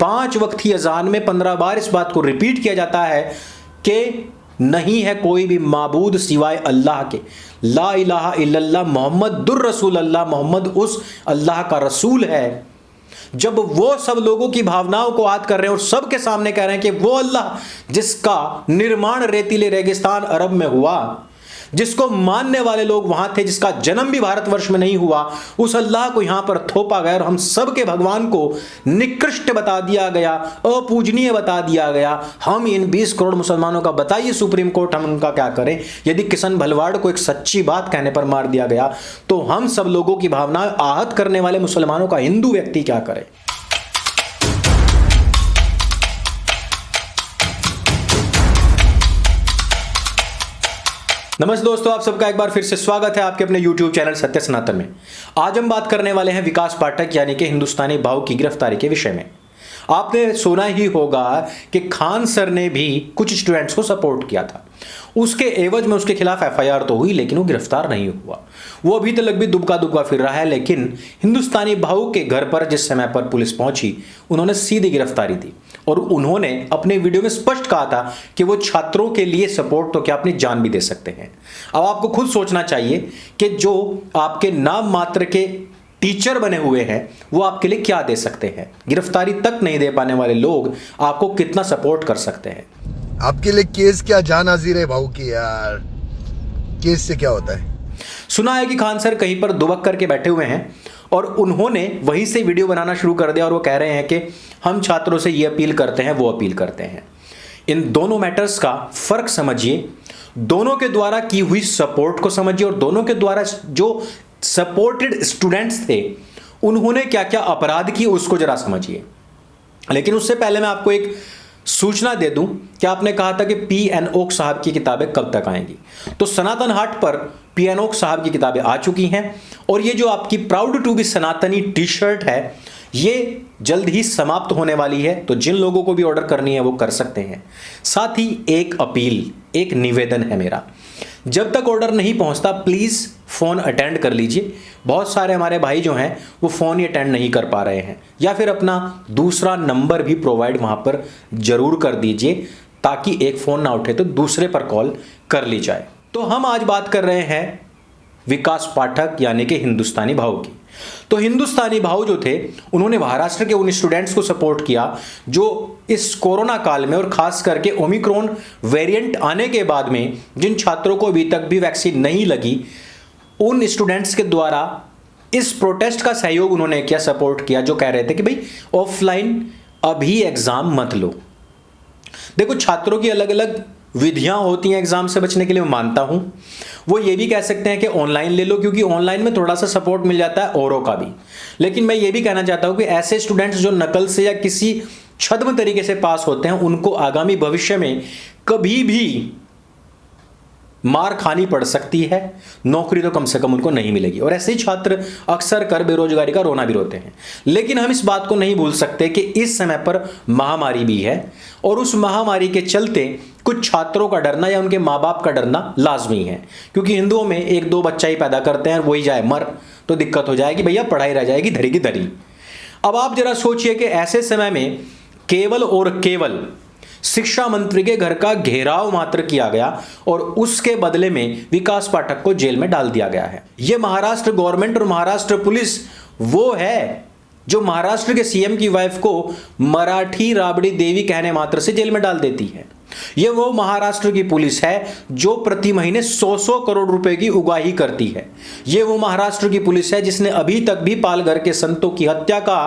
5 वक्त की अजान में 15 बार इस बात को रिपीट किया जाता है कि नहीं है कोई भी माबूद सिवाय अल्लाह के, ला इलाहा इल्लल्लाह मोहम्मदुर रसूल अल्लाह, मोहम्मद उस अल्लाह का रसूल है। जब वो सब लोगों की भावनाओं को याद कर रहे हैं और सबके सामने कह रहे हैं कि वो अल्लाह जिसका निर्माण रेतीले रेगिस्तान अरब में हुआ, जिसको मानने वाले लोग वहां थे, जिसका जन्म भी भारतवर्ष में नहीं हुआ, उस अल्लाह को यहां पर थोपा गया और हम सब के भगवान को निकृष्ट बता दिया गया, अपूजनीय बता दिया गया। हम इन 20 करोड़ मुसलमानों का बताइए सुप्रीम कोर्ट हम उनका क्या करें? यदि किशन भलवाड़ को एक सच्ची बात कहने पर मार दिया गया तो हम सब लोगों की भावनाएं आहत करने वाले मुसलमानों का हिंदू व्यक्ति क्या करे? नमस्ते दोस्तों, आप सबका एक बार फिर से स्वागत है आपके अपने YouTube चैनल सत्य सनातन में। आज हम बात करने वाले हैं विकास पाठक यानी कि हिंदुस्तानी भाऊ की गिरफ्तारी के विषय में। आपने सुना ही होगा कि खान सर ने भी कुछ स्टूडेंट्स को सपोर्ट किया था, उसके एवज में उसके खिलाफ FIR तो हुई लेकिन वो गिरफ्तार नहीं हुआ। वो अभी तक भी दुबका फिर रहा है। लेकिन हिंदुस्तानी भाऊ के घर पर जिस समय पर पुलिस पहुंची, उन्होंने सीधी गिरफ्तारी दी और उन्होंने अपने वीडियो में स्पष्ट कहा था कि वो छात्रों के लिए सपोर्ट तो क्या अपनी जान भी दे सकते हैं। अब आपको खुद सोचना चाहिए कि जो आपके नाम मात्र के टीचर बने हुए हैं वो आपके लिए क्या दे सकते हैं। गिरफ्तारी तक नहीं दे पाने वाले लोग आपको कितना सपोर्ट कर सकते हैं। आपके लिए केस क्या जान हाजिर है भाऊ की यार, केस से क्या होता है? सुना है कि खान सर कहीं पर दुबक करके बैठे हुए हैं और उन्होंने वहीं से वीडियो बनाना शुरू कर दिया और वो कह रहे हैं कि हम छात्रों से ये अपील करते हैं, वो अपील करते हैं। इन दोनों मैटर्स का फर्क समझिए, दोनों के द्वारा की हुई सपोर्ट को समझिए और दोनों के द्वारा जो सपोर्टेड स्टूडेंट्स थे उन्होंने क्या क्या अपराध किए उसको जरा समझिए। लेकिन उससे पहले मैं आपको एक सूचना दे दूं कि आपने कहा था कि P.N. ओक साहब की किताबें कब तक आएंगी, तो सनातन हाट पर P.N. ओक साहब की किताबें आ चुकी हैं और ये जो आपकी प्राउड टू बी सनातनी टी शर्ट है ये जल्द ही समाप्त होने वाली है। तो जिन लोगों को भी ऑर्डर करनी है वो कर सकते हैं। साथ ही एक अपील, एक निवेदन है मेरा, जब तक ऑर्डर नहीं पहुंचता प्लीज फोन अटेंड कर लीजिए। बहुत सारे हमारे भाई जो हैं वो फोन ही अटेंड नहीं कर पा रहे हैं, या फिर अपना दूसरा नंबर भी प्रोवाइड वहां पर जरूर कर दीजिए ताकि एक फोन ना उठे तो दूसरे पर कॉल कर ली जाए। तो हम आज बात कर रहे हैं विकास पाठक यानी कि हिंदुस्तानी भाऊ की। तो हिंदुस्तानी भाऊ जो थे उन्होंने महाराष्ट्र के उन स्टूडेंट्स को सपोर्ट किया जो इस कोरोना काल में और खास करके ओमिक्रॉन वेरिएंट आने के बाद में जिन छात्रों को अभी तक भी वैक्सीन नहीं लगी, उन स्टूडेंट्स के द्वारा इस प्रोटेस्ट का सहयोग उन्होंने किया, सपोर्ट किया, जो कह रहे थे कि भाई ऑफलाइन अभी एग्जाम मत लो। देखो, छात्रों की अलग अलग विधियां होती हैं एग्जाम से बचने के लिए, मैं मानता हूं। वो ये भी कह सकते हैं कि ऑनलाइन ले लो क्योंकि ऑनलाइन में थोड़ा सा सपोर्ट मिल जाता है औरों का भी। लेकिन मैं ये भी कहना चाहता हूं कि ऐसे स्टूडेंट्स जो नकल से या किसी छद्म तरीके से पास होते हैं उनको आगामी भविष्य में कभी भी मार खानी पड़ सकती है, नौकरी तो कम से कम उनको नहीं मिलेगी। और ऐसे ही छात्र अक्सर कर बेरोजगारी का रोना भी रोते हैं। लेकिन हम इस बात को नहीं भूल सकते कि इस समय पर महामारी भी है और उस महामारी के चलते कुछ छात्रों का डरना या उनके माँ बाप का डरना लाजमी है, क्योंकि हिंदुओं में 1-2 बच्चा ही पैदा करते हैं और वही जाए मर तो दिक्कत हो जाएगी, भैया पढ़ाई रह जाएगी धरी की धरी। अब आप जरा सोचिए कि ऐसे समय में केवल और केवल शिक्षा मंत्री के घर का घेराव मात्र किया गया और उसके बदले में विकास पाठक को जेल में डाल दिया गया है। यह महाराष्ट्र गवर्नमेंट और महाराष्ट्र पुलिस वो है जो महाराष्ट्र के CM की वाइफ को मराठी राबड़ी देवी कहने मात्र से जेल में डाल देती है। यह वो महाराष्ट्र की पुलिस है जो प्रति महीने 100 करोड़ रुपए की उगाही करती है। यह वो महाराष्ट्र की पुलिस है जिसने अभी तक भी पालघर के संतों की हत्या का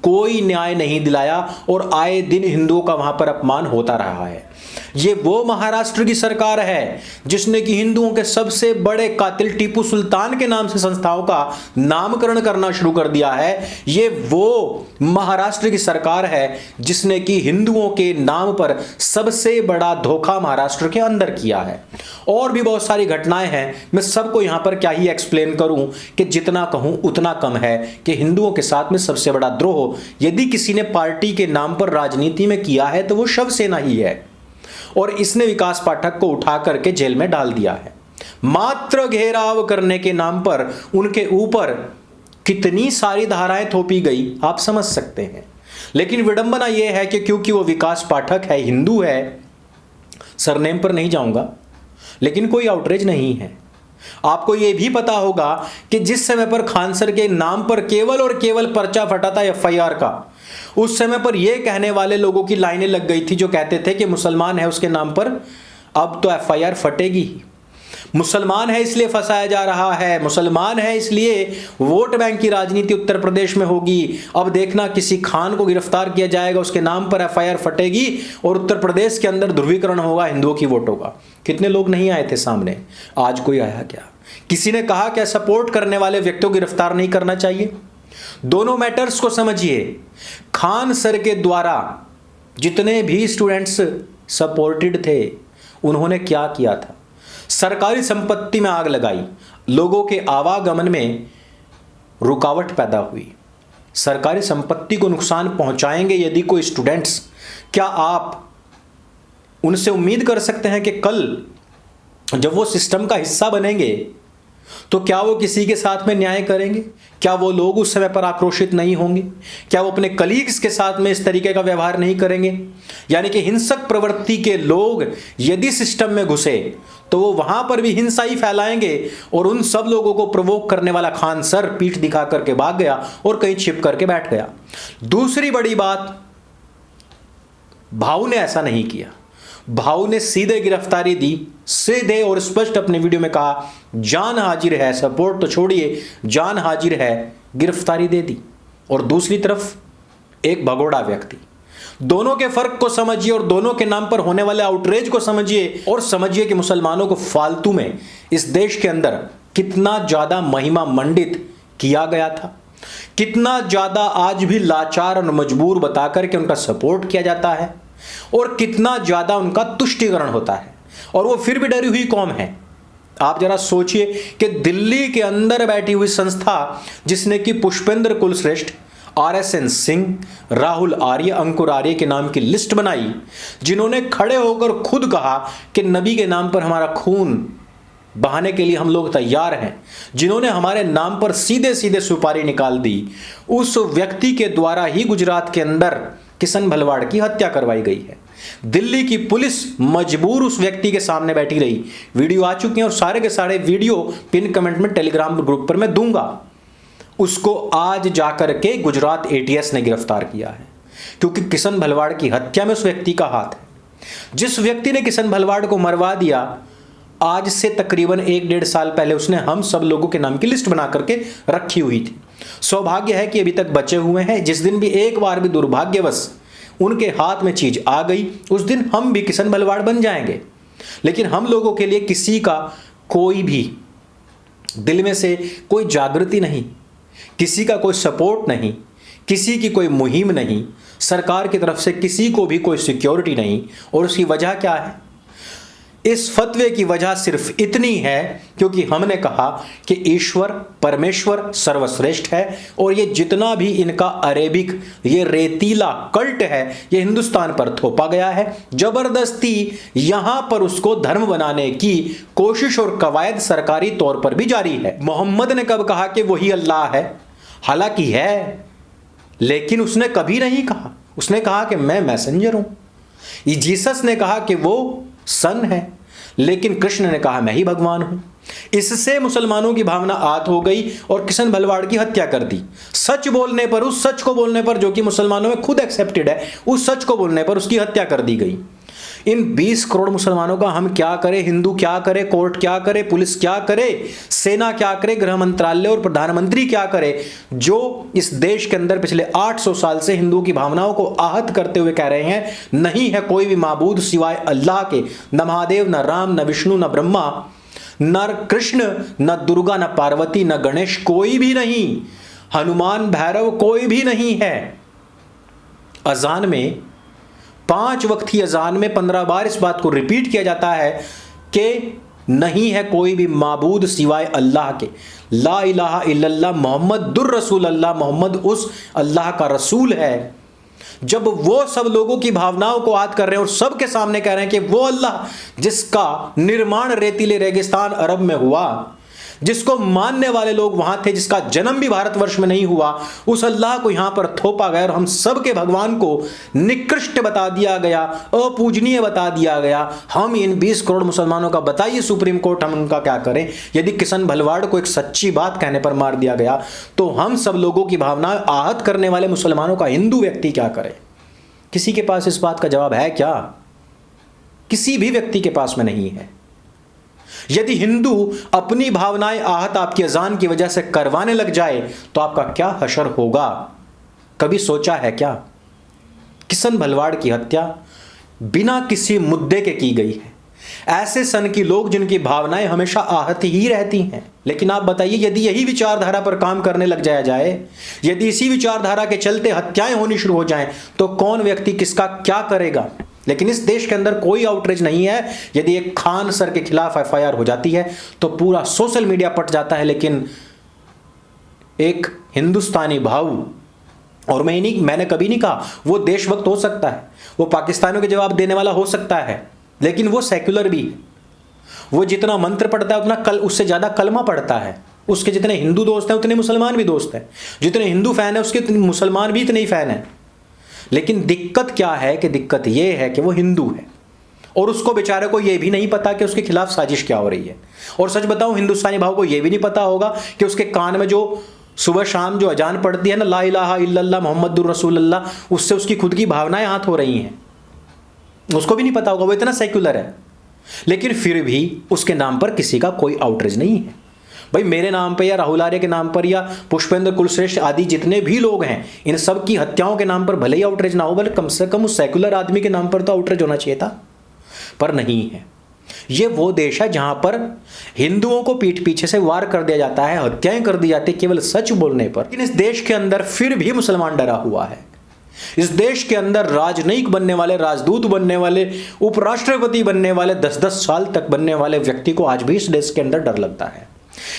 कोई न्याय नहीं दिलाया और आए दिन हिंदुओं का वहां पर अपमान होता रहा है। ये वो महाराष्ट्र की सरकार है जिसने कि हिंदुओं के सबसे बड़े कातिल टीपू सुल्तान के नाम से संस्थाओं का नामकरण करना शुरू कर दिया है। ये वो महाराष्ट्र की सरकार है जिसने कि हिंदुओं के नाम पर सबसे बड़ा धोखा महाराष्ट्र के अंदर किया है। और भी बहुत सारी घटनाएं हैं, मैं सबको यहां पर क्या ही एक्सप्लेन करूं कि जितना कहूं उतना कम है कि हिंदुओं के साथ में सबसे बड़ा द्रोह यदि किसी ने पार्टी के नाम पर राजनीति में किया है तो वो शिवसेना ही है और इसने विकास पाठक को उठा करके जेल में डाल दिया है। मात्र घेराव करने के नाम पर उनके ऊपर कितनी सारी धाराएं थोपी गई आप समझ सकते हैं। लेकिन विडंबना यह है कि क्योंकि वो विकास पाठक है, हिंदू है, सरनेम पर नहीं जाऊंगा, लेकिन कोई आउटरीच नहीं है। आपको यह भी पता होगा कि जिस समय पर खान सर के नाम पर केवल और केवल पर्चा फटा था एफआईआर का, उस समय पर यह कहने वाले लोगों की लाइनें लग गई थी जो कहते थे कि मुसलमान है उसके नाम पर अब तो एफआईआर फटेगी ही, मुसलमान है इसलिए फंसाया जा रहा है, मुसलमान है इसलिए वोट बैंक की राजनीति उत्तर प्रदेश में होगी, अब देखना किसी खान को गिरफ्तार किया जाएगा, उसके नाम पर एफआईआर फटेगी और उत्तर प्रदेश के अंदर ध्रुवीकरण होगा हिंदुओं की वोटों का। कितने लोग नहीं आए थे सामने, आज कोई आया क्या? किसी ने कहा क्या सपोर्ट करने वाले व्यक्तियों को गिरफ्तार नहीं करना चाहिए? दोनों मैटर्स को समझिए। खान सर के द्वारा जितने भी स्टूडेंट्स सपोर्टेड थे उन्होंने क्या किया था? सरकारी संपत्ति में आग लगाई, लोगों के आवागमन में रुकावट पैदा हुई, सरकारी संपत्ति को नुकसान पहुंचाएंगे यदि कोई स्टूडेंट्स, क्या आप उनसे उम्मीद कर सकते हैं कि कल जब वो सिस्टम का हिस्सा बनेंगे तो क्या वो किसी के साथ में न्याय करेंगे? क्या वो लोग उस समय पर आक्रोशित नहीं होंगे? क्या वो अपने कलीग्स के साथ में इस तरीके का व्यवहार नहीं करेंगे? यानी कि हिंसक प्रवृत्ति के लोग यदि सिस्टम में घुसे तो वो वहां पर भी हिंसा ही फैलाएंगे और उन सब लोगों को प्रवोक करने वाला खान सर पीठ दिखा करके भाग गया और कहीं छिप करके बैठ गया। दूसरी बड़ी बात, भाऊ ने ऐसा नहीं किया। भाऊ ने सीधे गिरफ्तारी दी, सीधे और स्पष्ट अपने वीडियो में कहा जान हाजिर है, सपोर्ट तो छोड़िए, जान हाजिर है, गिरफ्तारी दे दी। और दूसरी तरफ एक भगोड़ा व्यक्ति। दोनों के फर्क को समझिए और दोनों के नाम पर होने वाले आउटरीच को समझिए और समझिए कि मुसलमानों को फालतू में इस देश के अंदर कितना ज्यादा महिमा मंडित किया गया था, कितना ज्यादा आज भी लाचार और मजबूर बताकर के उनका सपोर्ट किया जाता है और कितना ज्यादा उनका तुष्टीकरण होता है, और वो फिर भी डरी हुई कौम है। आप जरा सोचिए कि दिल्ली के अंदर बैठी हुई संस्था जिसने कि पुष्पेंद्र कुलश्रेष्ठ, RSN सिंह, राहुल आर्य, अंकुर आर्य के नाम की लिस्ट बनाई, जिन्होंने खड़े होकर खुद कहा कि नबी के नाम पर हमारा खून बहाने के लिए हम लोग तैयार हैं, जिन्होंने हमारे नाम पर सीधे सीधे सुपारी निकाल दी, उस व्यक्ति के द्वारा ही गुजरात के अंदर किशन भलवाड़ की हत्या करवाई गई है। दिल्ली की पुलिस मजबूर उस व्यक्ति के सामने बैठी रही। वीडियो आ चुके हैं और सारे के सारे वीडियो पिन कमेंट में टेलीग्राम ग्रुप पर मैं दूंगा। उसको आज जाकर के गुजरात ATS ने गिरफ्तार किया है क्योंकि किशन भलवाड़ की हत्या में उस व्यक्ति का हाथ है। जिस व्यक्ति ने किशन भलवाड़ को मरवा दिया, आज से तकरीबन 1-1.5 साल पहले उसने हम सब लोगों के नाम की लिस्ट बना करके रखी हुई थी। सौभाग्य है कि अभी तक बचे हुए हैं। जिस दिन भी एक बार भी दुर्भाग्यवश उनके हाथ में चीज आ गई, उस दिन हम भी किशन भलवाड़ बन जाएंगे। लेकिन हम लोगों के लिए किसी का कोई भी दिल में से कोई जागृति नहीं, किसी का कोई सपोर्ट नहीं, किसी की कोई मुहिम नहीं, सरकार की तरफ से किसी को भी कोई सिक्योरिटी नहीं। और उसकी वजह क्या है? इस फतवे की वजह सिर्फ इतनी है क्योंकि हमने कहा कि ईश्वर परमेश्वर सर्वश्रेष्ठ है और ये जितना भी इनका अरेबिक ये रेतीला कल्ट है ये हिंदुस्तान पर थोपा गया है। जबरदस्ती यहां पर उसको धर्म बनाने की कोशिश और कवायद सरकारी तौर पर भी जारी है। मोहम्मद ने कब कहा कि वही अल्लाह है? हालांकि है, लेकिन उसने कभी नहीं कहा, उसने कहा कि मैं मैसेंजर हूं। जीसस ने कहा कि वो सन है, लेकिन कृष्ण ने कहा मैं ही भगवान हूं। इससे मुसलमानों की भावना आत हो गई और किशन भलवाड़ की हत्या कर दी। सच बोलने पर, उस सच को बोलने पर जो कि मुसलमानों में खुद एक्सेप्टेड है, उस सच को बोलने पर उसकी हत्या कर दी गई। इन 20 करोड़ मुसलमानों का हम क्या करें? हिंदू क्या करे? कोर्ट क्या करे? पुलिस क्या करे? सेना क्या करे? गृह मंत्रालय और प्रधानमंत्री क्या करे? जो इस देश के अंदर पिछले 800 साल से हिंदुओं की भावनाओं को आहत करते हुए कह रहे हैं नहीं है कोई भी माबूद सिवाय अल्लाह के, न महादेव, न राम, न विष्णु, न ब्रह्मा, न कृष्ण, न दुर्गा, न पार्वती, न गणेश, कोई भी नहीं, हनुमान, भैरव, कोई भी नहीं है। अजान में 5 वक्त की अजान में 15 बार इस बात को रिपीट किया जाता है कि नहीं है कोई भी माबूद सिवाय अल्लाह के, ला इलाहा इल्लल्लाह मोहम्मदुर रसूल अल्लाह, मोहम्मद उस अल्लाह का रसूल है। जब वो सब लोगों की भावनाओं को याद कर रहे हैं और सबके सामने कह रहे हैं कि वो अल्लाह जिसका निर्माण रेतीले रेगिस्तान अरब में हुआ, जिसको मानने वाले लोग वहां थे, जिसका जन्म भी भारतवर्ष में नहीं हुआ, उस अल्लाह को यहां पर थोपा गया और हम सब के भगवान को निकृष्ट बता दिया गया, अपूजनीय बता दिया गया। हम इन 20 करोड़ मुसलमानों का बताइए सुप्रीम कोर्ट हम उनका क्या करें? यदि किशन भलवाड़ को एक सच्ची बात कहने पर मार दिया गया तो हम सब लोगों की भावना आहत करने वाले मुसलमानों का हिंदू व्यक्ति क्या करे? किसी के पास इस बात का जवाब है क्या? किसी भी व्यक्ति के पास में नहीं है। यदि हिंदू अपनी भावनाएं आहत आपकी अजान की वजह से करवाने लग जाए तो आपका क्या हशर होगा? कभी सोचा है क्या? किशन भलवाड़ की हत्या बिना किसी मुद्दे के की गई है। ऐसे सन की लोग जिनकी भावनाएं हमेशा आहत ही रहती हैं। लेकिन आप बताइए, यदि यही विचारधारा पर काम करने लग जाया जाए, यदि इसी विचारधारा के चलते हत्याएं होनी शुरू हो जाएं, तो कौन व्यक्ति किसका क्या करेगा? लेकिन इस देश के अंदर कोई आउटरीच नहीं है। यदि एक खान सर के खिलाफ एफआईआर हो जाती है तो पूरा सोशल मीडिया पट जाता है। लेकिन एक हिंदुस्तानी भाऊ, और मैंने कभी नहीं कहा वो देशभक्त हो सकता है, वो पाकिस्तानियों के जवाब देने वाला हो सकता है, लेकिन वो सेक्युलर भी है। वो जितना मंत्र पढ़ता है उतना उससे ज्यादा कलमा पढ़ता है। उसके जितने हिंदू दोस्त हैं उतने मुसलमान भी दोस्त हैं। जितने हिंदू फैन है उसके मुसलमान भी इतने ही फैन हैं। लेकिन दिक्कत क्या है कि दिक्कत ये है कि वो हिंदू है और उसको बेचारे को ये भी नहीं पता कि उसके खिलाफ साजिश क्या हो रही है। और सच बताऊं, हिंदुस्तानी भाव को ये भी नहीं पता होगा कि उसके कान में जो सुबह शाम जो अजान पड़ती है ना, ला इलाहा इल्लल्लाह मुहम्मदुर रसूलुल्लाह, उससे उसकी खुद की भावनाएं आहत हो रही हैं। उसको भी नहीं पता होगा, वो इतना सेक्युलर है। लेकिन फिर भी उसके नाम पर किसी का कोई आउटरीच नहीं है। भाई मेरे नाम पर या राहुल आर्य के नाम पर या पुष्पेंद्र कुलश्रेष्ठ आदि जितने भी लोग हैं, इन सब की हत्याओं के नाम पर भले ही आउटरीच ना हो, बल्कि कम से कम उस सेक्युलर आदमी के नाम पर तो आउटरीच होना चाहिए था, पर नहीं है। ये वो देश है जहां पर हिंदुओं को पीठ पीछे से वार कर दिया जाता है, हत्याएं कर दी जाती है केवल सच बोलने पर। लेकिन इस देश के अंदर फिर भी मुसलमान डरा हुआ है। इस देश के अंदर राजनयिक बनने वाले, राजदूत बनने वाले, उपराष्ट्रपति बनने वाले, 10-10 साल तक बनने वाले व्यक्ति को आज भी इस देश के अंदर डर लगता है।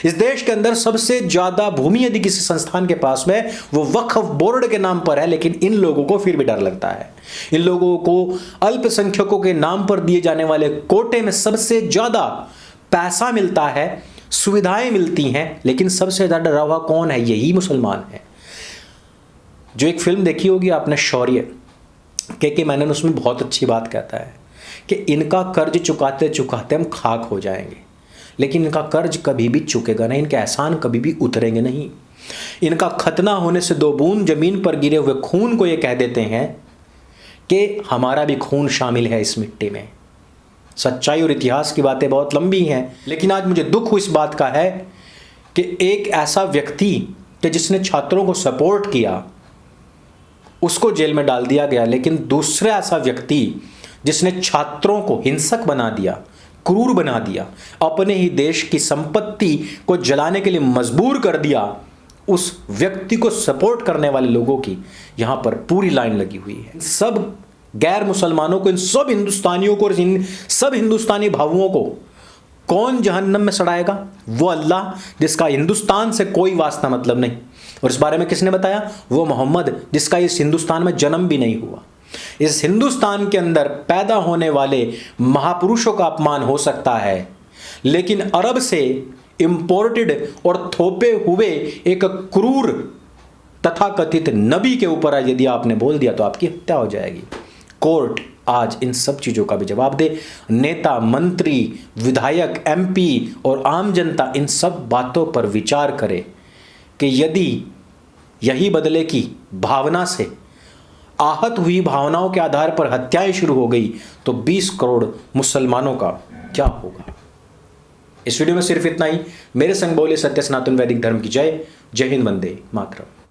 इस देश के अंदर सबसे ज्यादा भूमि यदि किसी संस्थान के पास में, वो वक्फ बोर्ड के नाम पर है, लेकिन इन लोगों को फिर भी डर लगता है। इन लोगों को अल्पसंख्यकों के नाम पर दिए जाने वाले कोटे में सबसे ज्यादा पैसा मिलता है, सुविधाएं मिलती हैं, लेकिन सबसे ज्यादा डरा हुआ कौन है? यही मुसलमान है। जो एक फिल्म देखी होगी आपने, शौर्य, के मैनन उसमें बहुत अच्छी बात कहता है कि इनका कर्ज चुकाते चुकाते हम खाक हो जाएंगे, लेकिन इनका कर्ज कभी भी चुकेगा नहीं, इनके एहसान कभी भी उतरेंगे नहीं। इनका खतना होने से 2 बूंद जमीन पर गिरे हुए खून को ये कह देते हैं कि हमारा भी खून शामिल है इस मिट्टी में। सच्चाई और इतिहास की बातें बहुत लंबी हैं, लेकिन आज मुझे दुख इस बात का है कि एक ऐसा व्यक्ति कि जिसने छात्रों को सपोर्ट किया उसको जेल में डाल दिया गया, लेकिन दूसरा ऐसा व्यक्ति जिसने छात्रों को हिंसक बना दिया, क्रूर बना दिया, अपने ही देश की संपत्ति को जलाने के लिए मजबूर कर दिया, उस व्यक्ति को सपोर्ट करने वाले लोगों की यहां पर पूरी लाइन लगी हुई है। सब गैर मुसलमानों को, इन सब हिंदुस्तानियों को और इन सब हिंदुस्तानी भावुओं को कौन जहन्नम में सड़ाएगा? वो अल्लाह जिसका हिंदुस्तान से कोई वास्ता मतलब नहीं। और इस बारे में किसने बताया? वो मोहम्मद जिसका इस हिंदुस्तान में जन्म भी नहीं हुआ। इस हिंदुस्तान के अंदर पैदा होने वाले महापुरुषों का अपमान हो सकता है, लेकिन अरब से इंपोर्टेड और थोपे हुए एक क्रूर तथाकथित नबी के ऊपर यदि आपने बोल दिया तो आपकी हत्या हो जाएगी। कोर्ट आज इन सब चीज़ों का भी जवाब दे। नेता, मंत्री, विधायक, एमपी और आम जनता इन सब बातों पर विचार करे कि यदि यही बदले की भावना से आहत हुई भावनाओं के आधार पर हत्याएं शुरू हो गई तो 20 करोड़ मुसलमानों का क्या होगा? इस वीडियो में सिर्फ इतना ही। मेरे संग बोले सत्य सनातन वैदिक धर्म की जय। जय हिंद, वंदे मातरम।